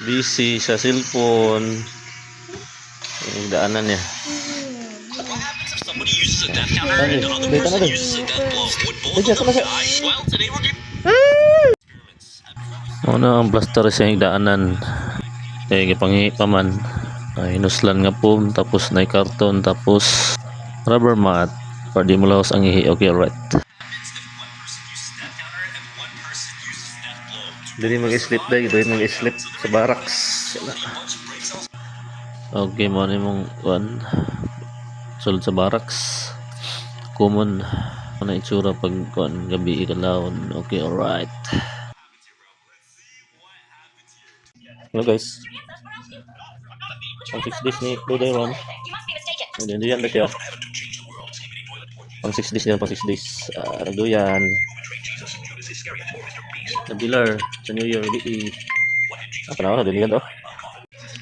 Busy sa cellphone. Yung daanan niya. Ano ang plaster sa yung daanan. Kaya gipangi pa man. Hinuslan nga po. Tapos na karton. Tapos rubber mat. Para di mo lahos ang ihi. Okay, alright. Dili mag-sleep dahil. Dili mag-sleep sa barracks. Okay, mo na mong sulod sa barracks. Common. Ano itsura pag gabi ikalawon. Okay, alright. Hello guys. Pang 6 days ni Kuday Ron. Nagduyan na siya. Pang 6 days yan, pang 6 days. Nagduyan. Nabilar sa New Year. Panawa na, diligan to.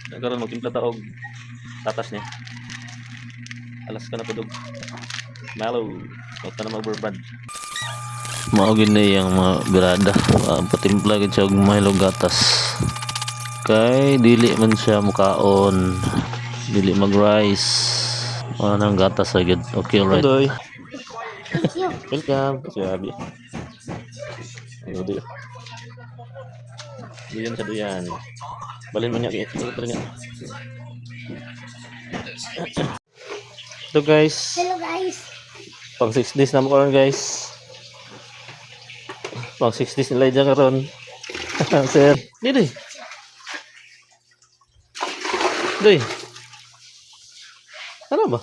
Nagkaroon magtimpla taog. Tatas niya. Alas ka na pudog. Malo. Huwag ka na mag-burbad. Maugin na yung mga birada. Patimpla ka siya og mahilo gatas. Kay dili man siya mukaon, dili mag-rice. Nang gatas agad. Okay, alright. Doy. Welcome. Sabi. Doy. Duyan sa duyan. Balin man niya. Ito guys. Hello guys. Pang 6 days na mo karon guys. Pang 6 days nila dyan karon. Sir. Dili. Doy. Ano ba?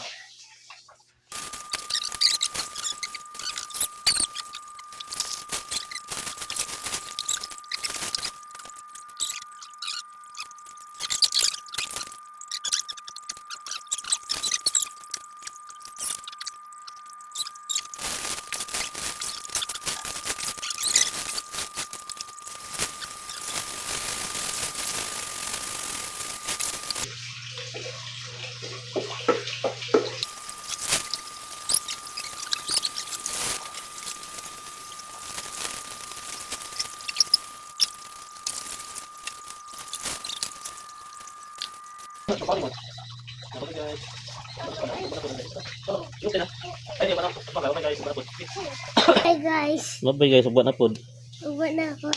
Hi guys. Mabay guys, ubat na pod. Uwan na ako.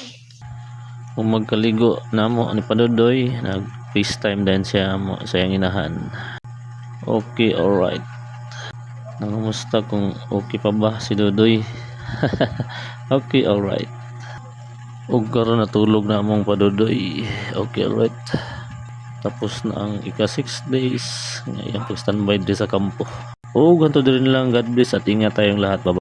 Kung magkaligo na mo ni Padudoy, nag FaceTime din siya mo sa iyang inahan. Okay, alright. Nangamusta kung okay pa ba si Dudoy? Okay, alright. Ug karon natulog na mong Padudoy. Okay, alright. Tapos na ang ika 6 days. Ngayon pag standby din sa kampo. Ganito din lang. God bless at ingat tayong lahat. Bye.